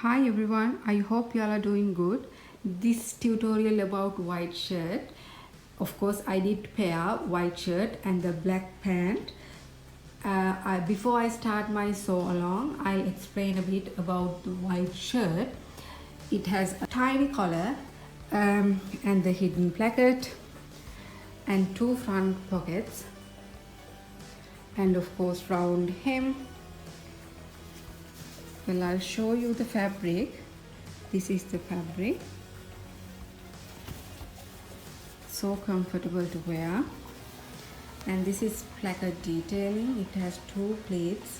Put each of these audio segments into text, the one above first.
Hi everyone, I hope you all are doing good. This tutorial about white shirt. Of course, I did pair white shirt and the black pant. Before I start my sew along, I'll explain a bit about the white shirt. It has a tiny collar and the hidden placket and two front pockets and of course round hem. Well, I'll show you the fabric. This is the fabric. So comfortable to wear. And this is placard detailing. It has two plates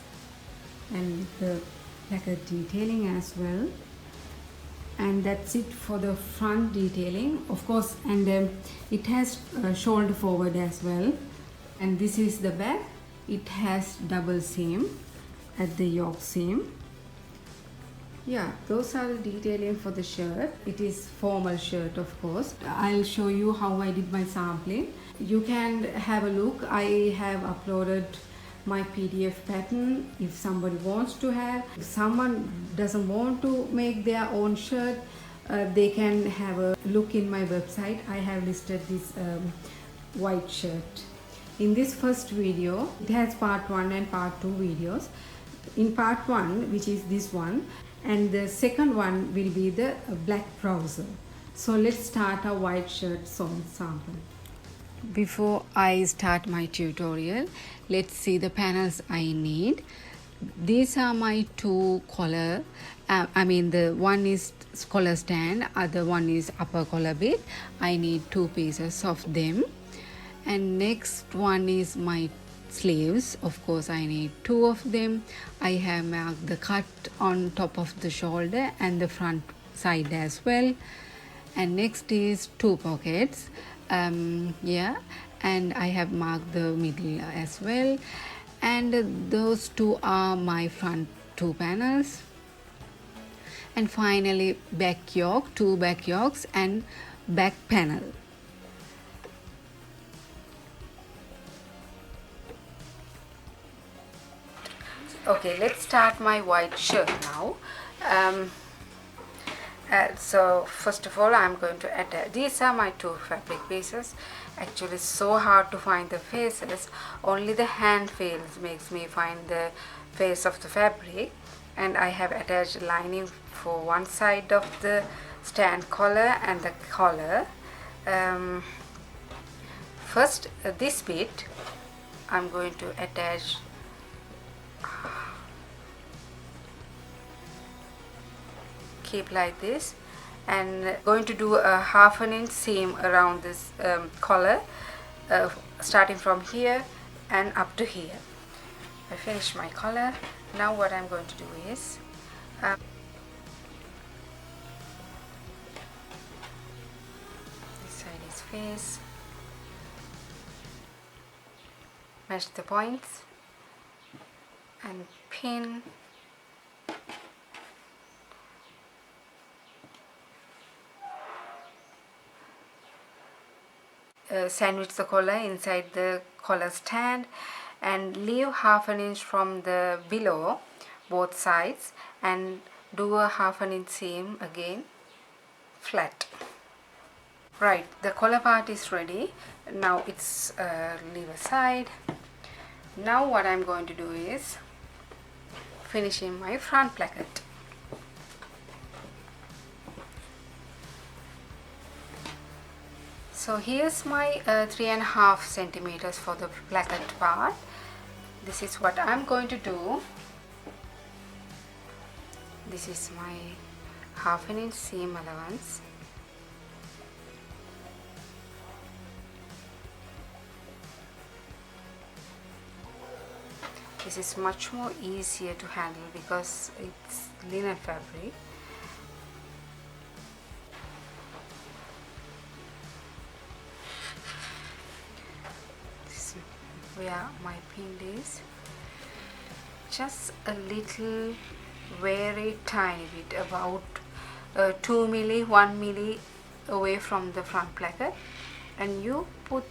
and the placard detailing as well. And that's it for the front detailing, of course. And it has shoulder forward as well. And this is the back. It has double seam at the yoke seam. Yeah, those are the detailing for the shirt. It is formal shirt, of course. I'll show you how I did my sampling. You can have a look. I have uploaded my PDF pattern if somebody wants to have. If someone doesn't want to make their own shirt, they can have a look in my website. I have listed this white shirt. In this first video, it has part 1 and part 2 videos. In part 1, which is this one, and the second one will be the black trouser. So let's start our white shirt sewing sample. Before I start my tutorial, let's see the panels I need. These are my two collar. The one is collar stand, other one is upper collar bit. I need two pieces of them. And next one is my sleeves. Of course, I need two of them. I have marked the cut on top of the shoulder and the front side as well. And next is two pockets. And I have marked the middle as well. And those two are my front two panels. And finally, back yoke, two back yokes and back panel. Okay, let's start my white shirt now. So first of all, I'm going to attach. These are my two fabric pieces. Actually, it's so hard to find the faces. Only the hand feels makes me find the face of the fabric. And I have attached lining for one side of the stand collar and the collar. First, this bit I'm going to attach. Keep like this, and going to do a 1/2 inch seam around this collar, starting from here and up to here. I finished my collar. Now what I'm going to do is this side is face, match the points and pin. Sandwich the collar inside the collar stand and leave 1/2 inch from the below both sides and do a 1/2 inch seam again flat. Right, the collar part is ready. Now it's leave aside. Now what I'm going to do is finishing my front placket. So here's my 3.5 centimeters for the placket part. This is what I'm going to do. This is my 1/2 inch seam allowance. This is much more easier to handle because it's linen fabric. Where my pin is just a little, very tiny bit, about 2 milli, 1 milli away from the front placket, and you put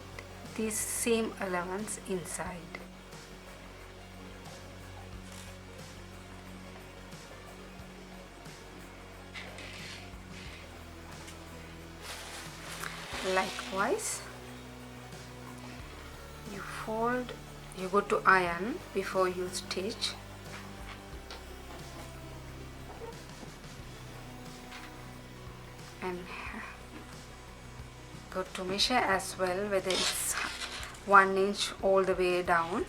this seam allowance inside. likewise you fold, you go to iron before you stitch. And go to measure as well, whether it's 1 inch all the way down.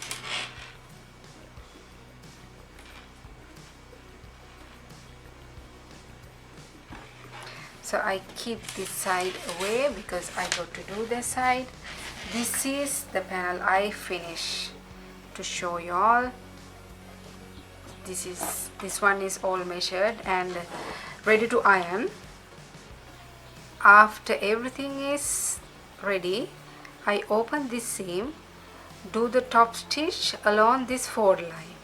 So I keep this side away because I got to do this side. This is the panel I finish to show you all. This one is all measured and ready to iron. After everything is ready, I open this seam, do the top stitch along this fold line.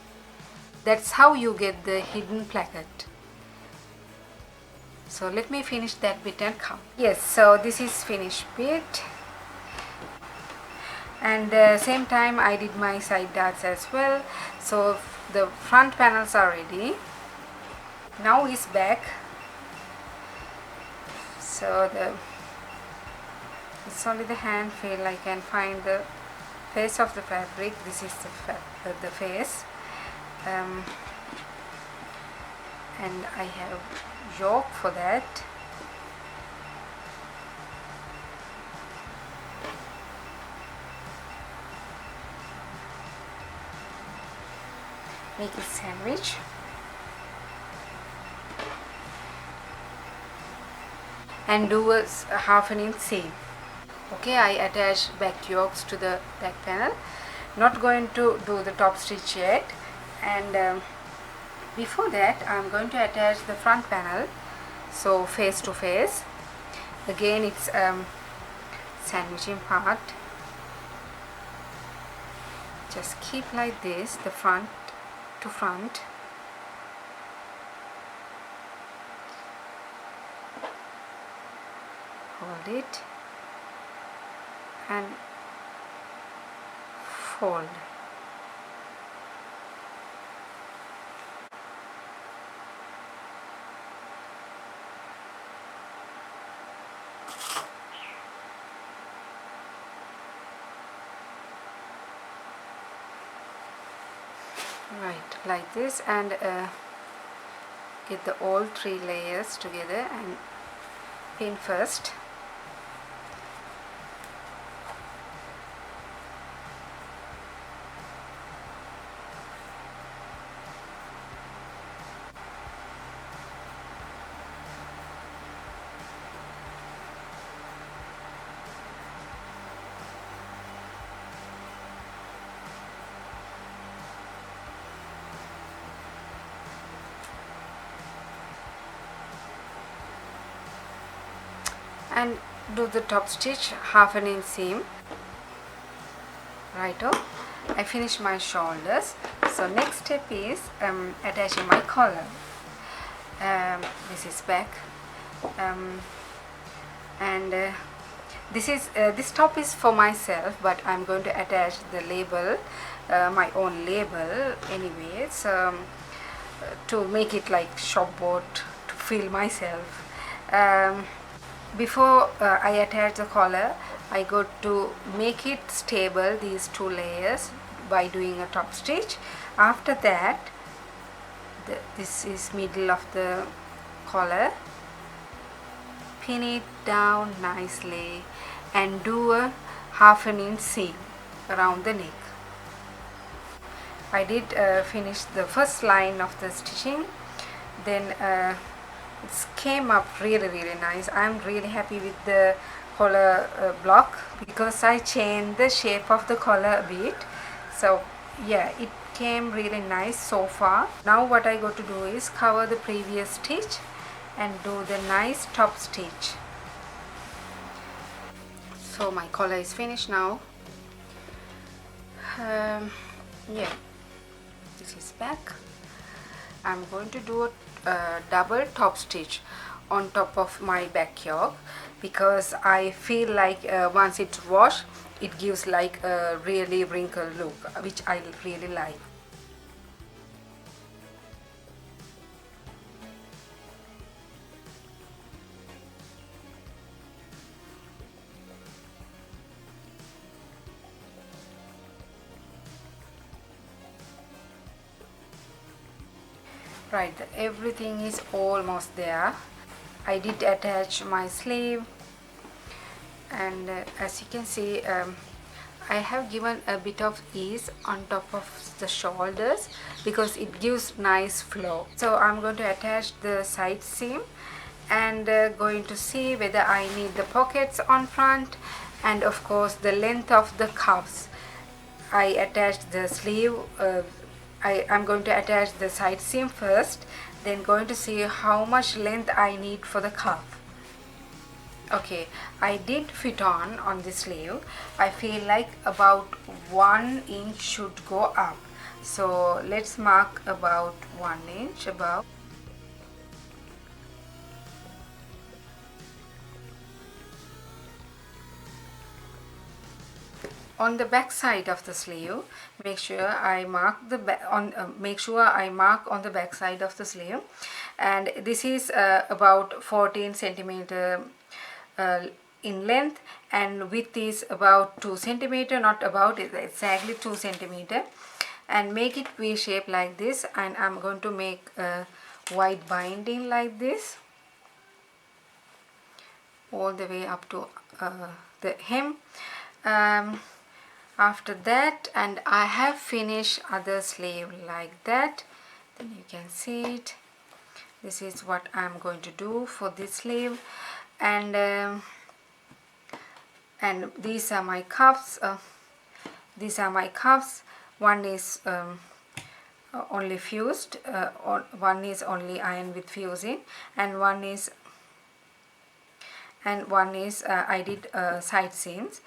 That's how you get the hidden placket. So let me finish that bit and come. Yes, so this is finished bit. And same time I did my side darts as well. So the front panels are ready. Now is back. So it's only the hand feel I can find the face of the fabric. This is the face. And I have yoke for that. Make a sandwich. And do a half an inch seam. Okay, I attach back yokes to the back panel. Not going to do the top stitch yet. And before that I'm going to attach the front panel, so face to face. Again it's sandwiching part. Just keep like this, the front to front. Hold it and fold. Right, like this, and get the all 3 layers together and pin first. And do the top stitch half an inch seam. Righto, I finished my shoulders. So next step is attaching my collar. This is back, and this top is for myself, but I'm going to attach the label, my own label anyways, to make it like shopboard, to feel myself. Before I attach the collar, I got to make it stable, these 2 layers, by doing a top stitch. After that, this is middle of the collar, pin it down nicely and do a half an inch seam around the neck. I did finish the first line of the stitching, then it came up really nice. I'm really happy with the collar block because I changed the shape of the collar a bit. So yeah, it came really nice so far. Now what I got to do is cover the previous stitch and do the nice top stitch. So my collar is finished now. Yeah, this is back. I'm going to do a double top stitch on top of my back yoke because I feel like once it's washed, it gives like a really wrinkled look, which I really like. Right, everything is almost there. I did attach my sleeve, and as you can see, I have given a bit of ease on top of the shoulders because it gives nice flow. So I'm going to attach the side seam and going to see whether I need the pockets on front, and of course the length of the cuffs. I attached the sleeve. I'm going to attach the side seam first, then going to see how much length I need for the cuff. Okay, I did fit on the sleeve. I feel like about 1 inch should go up. So let's mark about 1 inch above. On the back side of the sleeve, make sure I mark the on the back side of the sleeve, and this is about 14 centimeter in length, and width is about 2 centimeter, not about, it's exactly 2 centimeter, and make it V shape like this. And I'm going to make a white binding like this all the way up to the hem. After that, and I have finished other sleeve like that, then you can see it. This is what I'm going to do for this sleeve, and these are my cuffs. These are my cuffs. One is only fused, one is only iron with fusing, and one is I did side seams.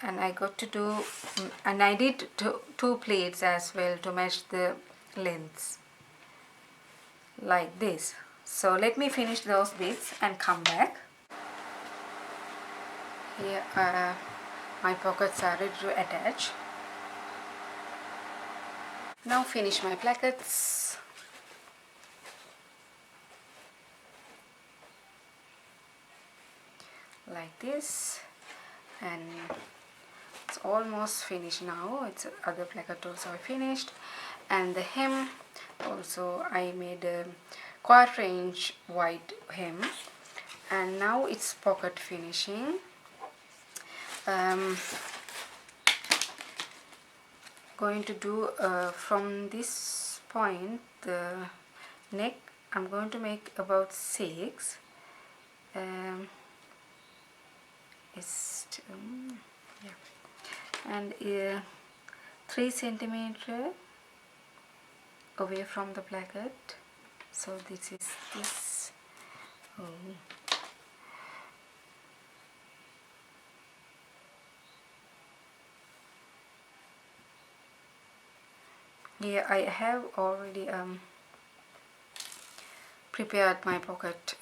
And I got to do, and I did two pleats as well to match the lengths like this. So let me finish those bits and come back. Here my pockets are ready to attach. Now finish my plackets. Like this, and it's almost finished now. It's other placket also finished, and the hem also I made a 1/4 inch wide hem, and now it's pocket finishing. Going to do from this point the neck. I'm going to make about 6. And 3 centimeter away from the placket. So this is this. Here I have already prepared my pocket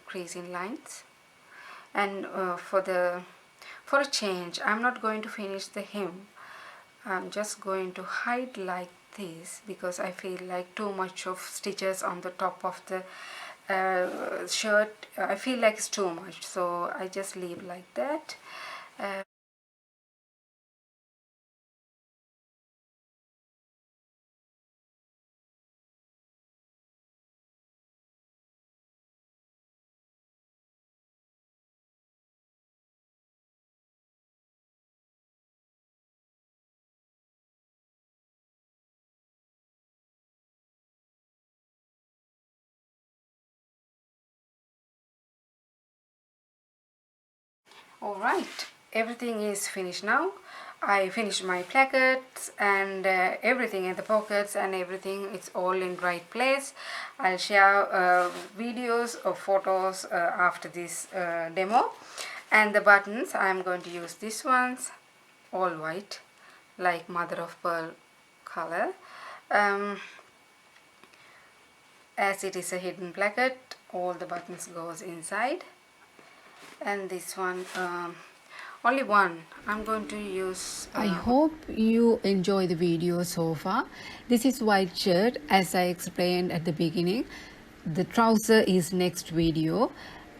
creasing lines, and for a change, I'm not going to finish the hem. I'm just going to hide like this because I feel like too much of stitches on the top of the shirt. I feel like it's too much, so I just leave like that. Alright, everything is finished now. I finished my plackets and everything in the pockets and everything. It's all in right place. I'll share videos or photos after this demo. And the buttons, I'm going to use these ones, all white, like mother of pearl color. As it is a hidden placket, all the buttons goes inside. And this one, only one I'm going to use. I hope you enjoy the video so far. This is white shirt, as I explained at the beginning. The trouser is next video.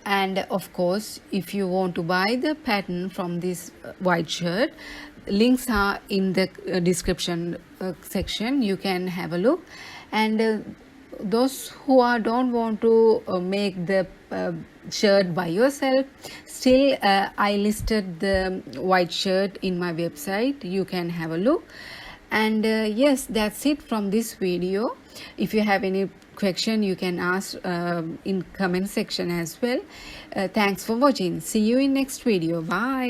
And of course, if you want to buy the pattern from this white shirt, links are in the description section. You can have a look. And those who don't want to make the shirt by yourself, still I listed the white shirt in my website. You can have a look. And yes, that's it from this video. If you have any question, you can ask in comment section as well. Thanks for watching. See you in next video. Bye.